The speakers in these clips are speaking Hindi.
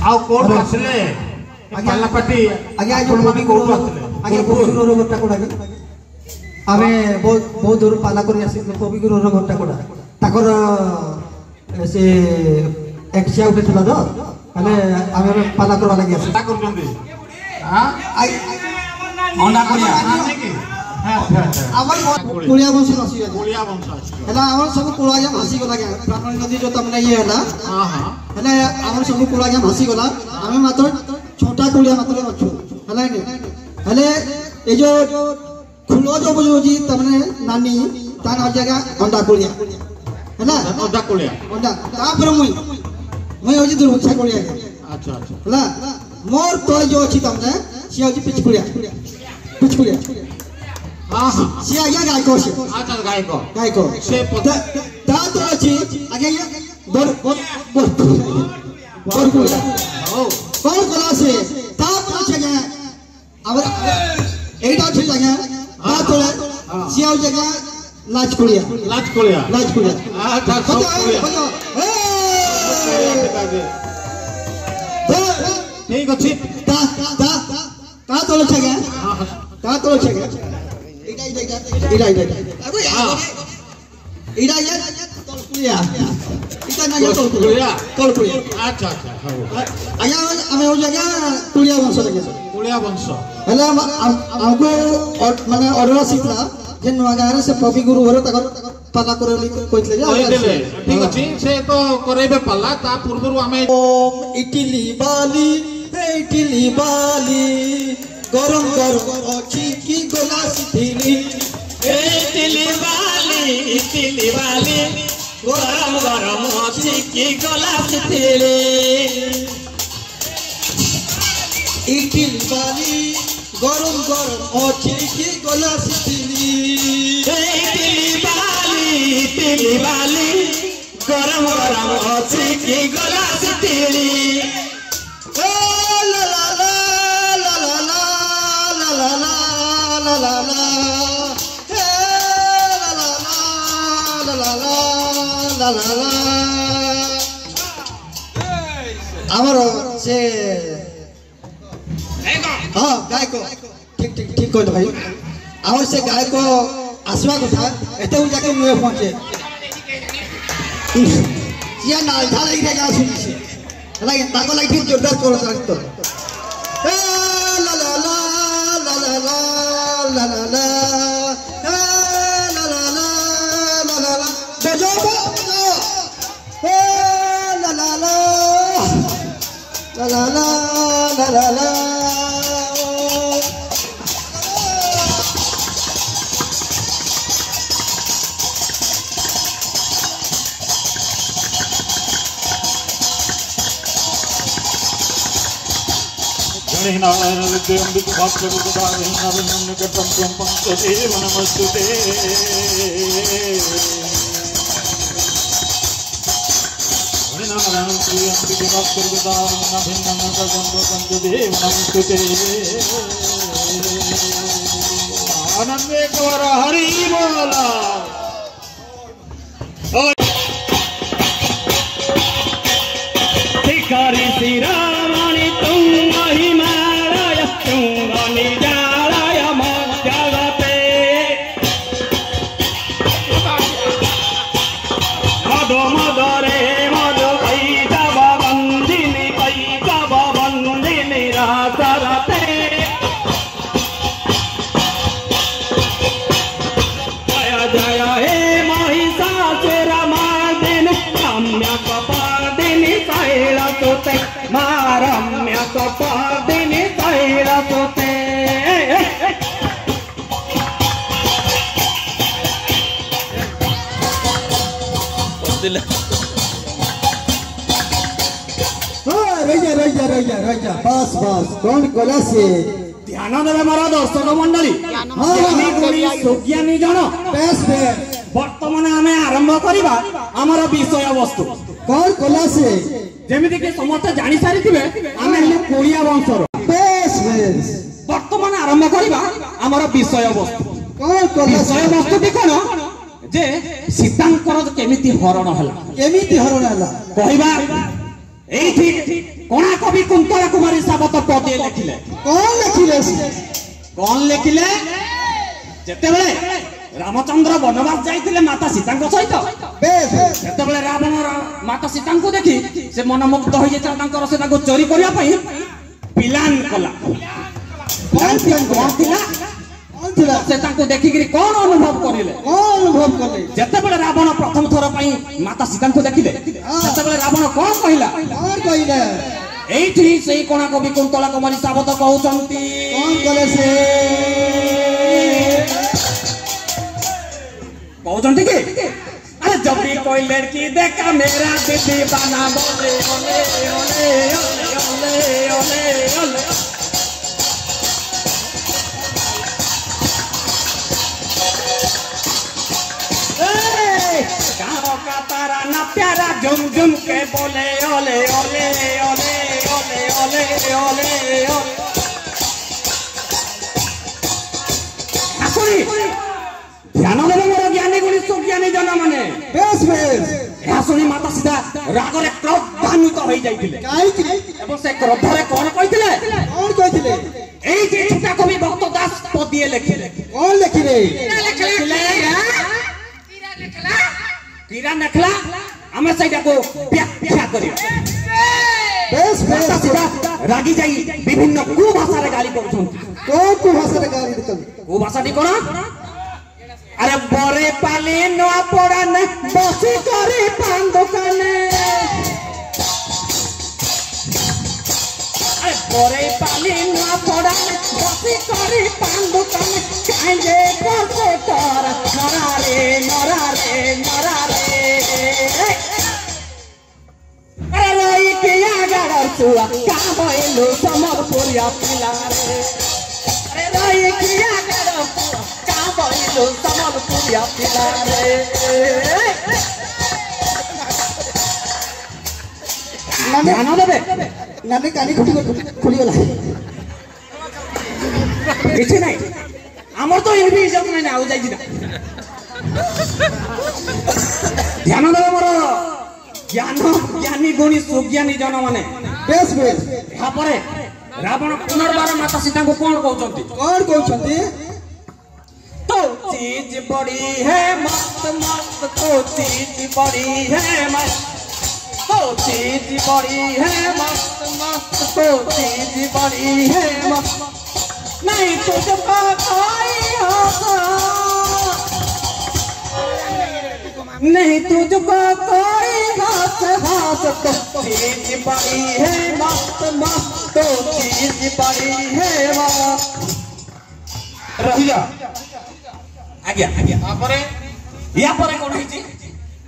आओ कोड असले पाला पाटी आगे आगे मम्मी कोड असले आगे गुरु रो गोटा कोडा आमे बहुत दूर पाला करी आसी कवि गुरु रो गोटा कोडा ताकर से एक्सिया उठे थला दो माने आमे पाला करवा लागि आसी ता करजंदी हां अंडा करिया आने के আমার কুলিয়া বংশ আসি কুলিয়া বংশ হেলা আমার সব কুলিয়া ভাসি গলা কে প্রাণ নদী जो तमने ये है ना हां हां हेला আমার সব কুলিয়া ভাসি গলা আমি মাত্র छोटा कुलिया मात्र अछु हेला ने हेले ए जो खुलो जो बुझी तमने नानी तान हर जगह अंडा कुलिया हेला अंडा कुलिया अंडा तापर मुई होजी दुर्भिक्षा कुलिया अच्छा अच्छा हेला मोर तो जो अछि तमने से होजी पिच कुलिया हां हां से आगे गायको से अच्छा गायको से ता तो अछि आगे बोर कुलिया ओ बोर कुला से ता पर जगह अब एटा छ जगह ता तो से आ जगह लाज कुलिया अच्छा सब कुलिया ठीक अछि ता तो जगह ता तो जगह इडा ये तोलकुलिया इटा ना तोलकुलिया अच्छा अच्छा आया हमें हो जगह कुलिया वंश लगे हेला हमको माने ऑर्डर सिखला जे नवागारे से पपी गुरु घरे तकर पाला करली कइतले जे ठीक अछि से तो करेबे पाला ता पूर्वरु हमें ओम इटली बाली गरम गरम अछि की गोला सिथिली इटली वाली गरम गरम अछि की गोला सिथिली इटली वाली गरम गरम अछि की गोला सिथिली इटली वाली गरम गरम अछि की गोला सिथिली ला ला ला ला ला ला ला ला ला आमर से हाँ गाय को ठीक कहल भाई आमर से गाय को आसवा कथा एते जाके मुहे पहुंचे या नालधा लगी रहेगा सुनी से लागे ताको लागे ठीक जोरदार चोर तो ला ला ला ला ला ला ला ला ला La la la la la la. Narayan विद्य अमृत भास्कर नारायण निकटम त्वं पंचदेव नमस्तुते नारायण श्री अमृत भास्कर नारायण निकटम त्वं पंचदेव नमस्तुते आनंद एक बार हरि बोला धिक्कारी श्री रामानि तुम महिमालय तुम निजालय जगते मधु मदरे मधु वैष्णव वंदिनी बस बस कौन कला से ध्यान देवे मोर दर्शक मंडली ज्ञानी गुणी सुज्ञानी जन बेस बेस वर्तमान आमे आरंभ करिबा हमर विषय वस्तु कौन कला से जेमिति कि समस्त जानि सारिथिबे आमे हेले कोलिया वंशर बेस बेस वर्तमान आरंभ करिबा हमर विषय वस्तु कौन कला विषय वस्तु टी कोन जे सीतांकर केमिति हरण हला केमिति हरण हला कहिबा एठी कोना कवि कुंतला कुमारी साबत पदे लिखिले कौन लिखिले जेते बेले रामचंद्र वनवास जाइतिले माता सीता सहित जेते बेले रावण माता सीता को देखि से मनमुग्ध होई जाता तांकर से ताको चोरी करिया पई प्लान कला कौन थिला से ताको देखि गिरी कौन अनुभव करिले जेते बेले रावण प्रथम थोर पई माता सीता को देखिले जेते बेले रावण कौन कहिला एठी सेई कोना कवि कुंतला कुमारी साबत कहउचंती कौन कले से कहउचंती के अरे जब भी कोई लड़की देखा मेरा दीदी बना बोले ओले ओले ओले ओले ओले गाँव का तारा ना प्यारा झुम झुम के बोले ओले ओले ओले ओले ओले ओले ओले ध्यान देवे मोर ज्ञानी गुणी सुज्ञानी जन माने बेस बेस ଏହା ଶୁଣି ମାତା ସୀତା ରାଗରେ କ୍ରୋଧାନ୍ୱିତ ହୋଇ ଯାଇଥିଲେ ଏବଂ ସେ କ୍ରୋଧରେ କଣ କହିଥିଲେ ଏଇ ଯେ ଛୋଟା କବି ଭକ୍ତ ଦାସ ପଦିଏ ଲେଖିଲେ कौन लिखिले କିରା ଲେଖିଲା ଆମେ ସେଇଟାକୁ ବ୍ୟାଖ୍ୟା କରିବା बेस बेस ମାତା ସୀତା ରାଗି ଯାଇ ବିଭିନ୍ନ କୁ ଭାଷାରେ ଗାଳି କରୁଛନ୍ତି कौन को भाषा रे गाली देतन କୁ ଭାଷାଟି କଣ अरे बरे पाली नो पड़ाने बसी करी पान दुकाने अरे बरे पाली नो पड़ाने बसी करी पान दुकाने कांजे करते तार नरा रे नरा रे नरा रे अरे रोई के आगर चुआ का भइलु समरपुरिया पिला रे अरे रोई के आगर बोलो समल पुरिया पिला रे ध्यान देबे नानी कानी खुली गला किछि नाही हमर तो इनबी इज्जत नाही आउ जाई दिना ध्यान देबे मोर ज्ञान ज्ञानी गुणी सुज्ञानी जन माने बेस बेस या परे रावण पुनर्बार माता सीता को कोन कहउचंती कौन कहउचंती तो चीज बड़ी है मस्त मस्त तो चीज बड़ी है मस्त तो चीज बड़ी है मस्त मस्त तो चीज बड़ी है मस्त नहीं तुझको कोई होगा नहीं तुझको कोई हाथ हाथ तो चीज बड़ी है मस्त मस्त तो चीज बड़ी है मस्त रहिया आज्ञा आज्ञा या परे कोन हिची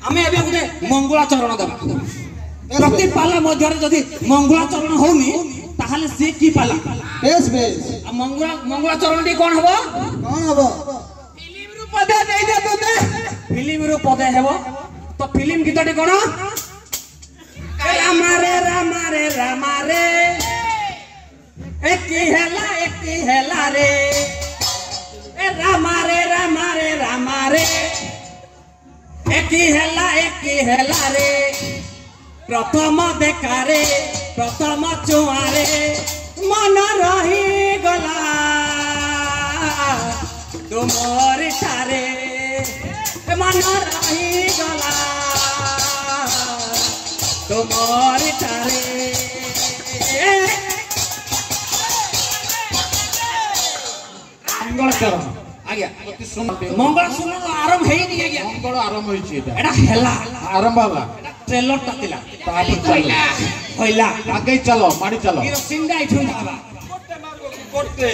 हमें एबे गुटे मंगलाचरण देबा प्रति पाला मध्य रे जदी मंगलाचरण होनी ताहाले से की पाला बेस बेस मंगलाचरण टी कोन हबो फिल्म रु पदे दे दे तोते फिल्म रु पदे हेबो तो फिल्म गीतटी कोन रामा रे एक हेला रे रामा रे एक हेला रे प्रथम देखा रे प्रथम चुआ रे मन रही गला तुमर ठारे मन रही गला तुमर ठारे मंगलचरण आज्ञा मंगल सुन आरंभ हेई नि आज्ञा मंगल आरंभ होइछि एटा एटा हेला आरंभ होला ट्रेलर ता तिला तापर चलो होइला आगे चलो माडी चलो हिरो सिंगा इठु जाबा कोटे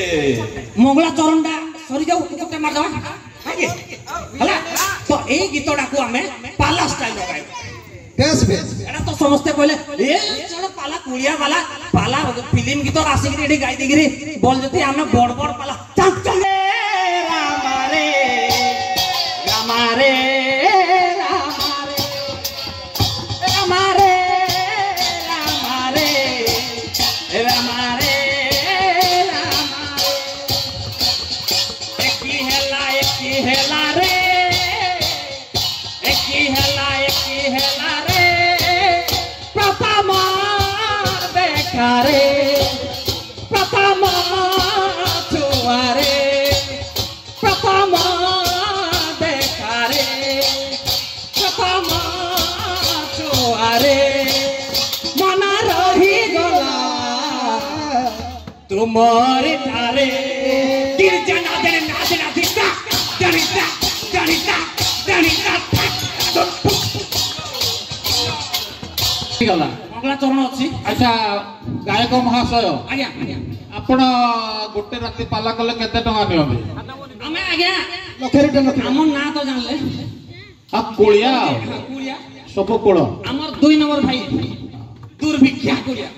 मंगलाचरण दा सरी जाऊ कोटे मार दवा आगे हला तो ए गीतडा को हमें पाला स्टाइल लगाई बेस बेस एटा तो समस्ते कहले ए चलो पाला कुलिया वाला पाला फिल्म गीत आसिक एडी गाई देगिरी बोल जति आमे बड़ बड़ पाला चल चल रामा रे रामा रे रामा रे रामा रे रामा रे रामा रे एकी हेला रे एकी हेला रे प्रथम देखा रे प्रथम छुआ रे प्रथम देखा रे प्रथम छुआ रे मन रही गला तुमर ठारे गिरजा ना दे दिता जनिता जनिता जनिता गला मंगला चरण अछि। अच्छा गायक महाशय आज्ञा आज्ञा आपण गोटे राति पाला कले केते टका नियबे हमें आज्ञा लखेरी टन हमर ना तो जानले आ कोलिया कुलिया सब कोड़ हमर 2 नंबर भाई दुर्भिक्षा कुलिया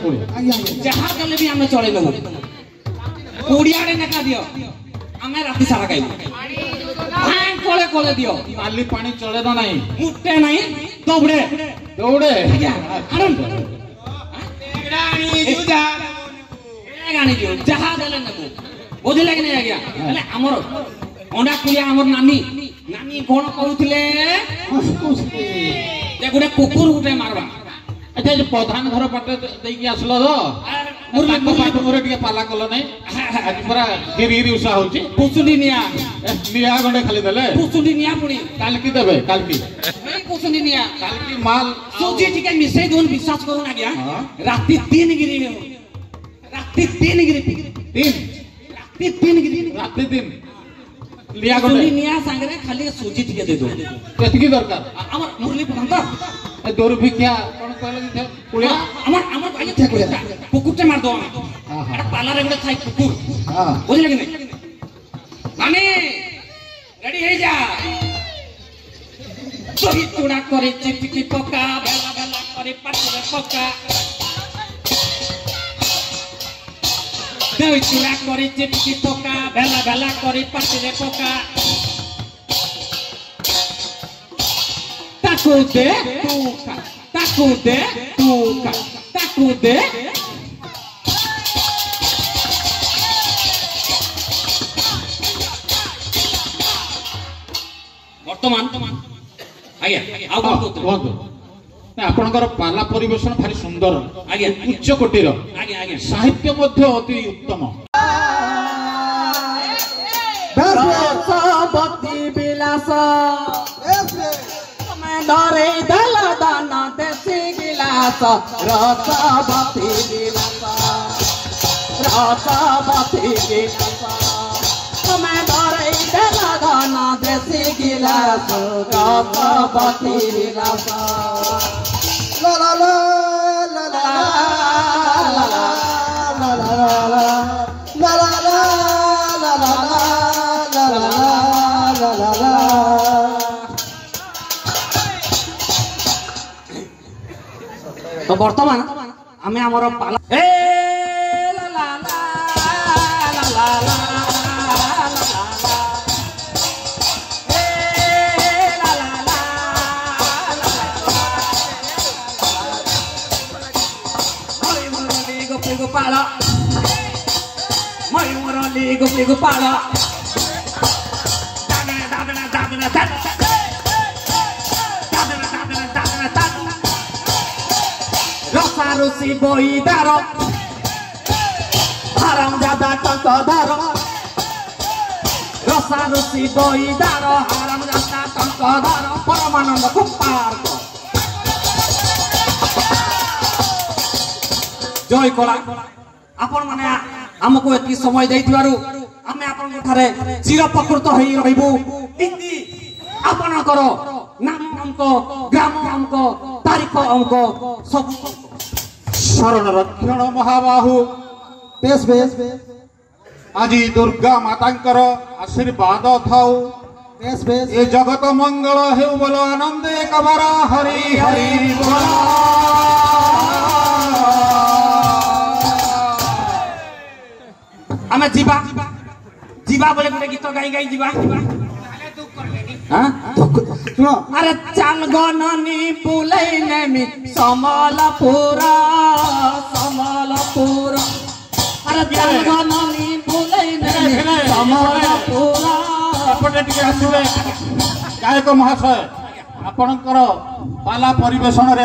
कोलिया आज्ञा जहां गले भी हमें चले लेबो कुड़िया रे नका दियो हमें राति सारा खाइबो हां कोले कोले दियो पाली पानी चले ना नहीं मुट्टे नहीं दौड़े दौड़े आज्ञा आनंद रानी जुदा गाणी दियो जहां गले नेबो बुझिले कि नहीं आज्ञा हेले हमर अंडा कुलिया हमर नानी नानी कोन कहउथिले जे गुडे कुकुर गुटे मारबा अच्छा जो प्रधान घर पटे देकी आसलो तो मुरली को पाट मोरे टिके पाला कलो नहीं आज पूरा गिरी गिरी उषा होची कुसुनी निया निया गंडे खाली देले कुसुनी निया पुणी काल की देबे काल की नहीं कुसुनी निया काल की माल सोची ठीक है मिसे दोन विश्वास करू ना गया राती 3 गिरी राती 3 गिरी 3 राती 3 गिरी राति दिन लिया कुसुनी गंडे निया संगे खाली सोची ठीक दे दो केतकी दरकार हमर मुरली पकांता ए दुर्भिक्षा कोन कहले कि कुलिया हमर भाई थे कुलिया कुकुरटे मार दो एटा पाला रे गुडे थाई कुकुर हां बुझले कि नहीं माने रेडी हे जा सही चूड़ा करे चिपकी पका बेला बेला करे पाटरे पका दही चूड़ा करे चिपकी पका बेला बेला करे पाटरे पका ताकू दे तू का ताकू दे तू का ताकू दे वर्तमान आज्ञा आउ कोन कहतो कोन ना आपनकर पाला परिवेशन भारी सुंदर आज्ञा उच्च कोटीर आज्ञा आज्ञा साहित्य मध्य अति उत्तम रसवती विलास मैं डरे दल दाना देसी गिलास रसवती विलास मैं डरे दल दाना देसी गिलास रसवती विलास ला ला ला ला ला ला ला ला ला ला तो वर्तमान आमे हमर पाला ए ला ला ला ला ला ला ए ला ला ला moi morali gopala moi morali gopala Rosarusi boidaro haram jada tangkodaro Rosarusi boidaro haram jada tangkodaro Paramananda kumparko Joy kola आपण माने हमको एति समय दैथिबारु हमें आपण ठारे चिरपकृत होई रहिबु इति आपण करो नाम हमको ग्राम हमको तारीख हमको सब शरण रक्षण महाबाहु बेस बेस आज दुर्गा मातांकर आशीर्वाद थाउ বেশ বেশ ଏ ଜଗତ ମଙ୍ଗଳ ହେଉ ବୋଲ ଆନନ୍ଦ ଏକବାର ହରି ହରି ବୋଲ। ଆମେ ଯିବା ଯିବା ବୋଲେ ଗୋଟେ ଗୀତ ଗାଇ ଗାଇ ଯିବା। ଶୁଣ আরে চাল গননি বুলাই নেমি সমলপুর সমলপুর আরে চাল গননি বুলাই নেমি সমলপুর। ଏପଟେ ଟିକେ ଆସିବେ ଗାୟକ ମହାଶୟ ଆପଣଙ୍କର ପାଲା ପରିବେଷଣରେ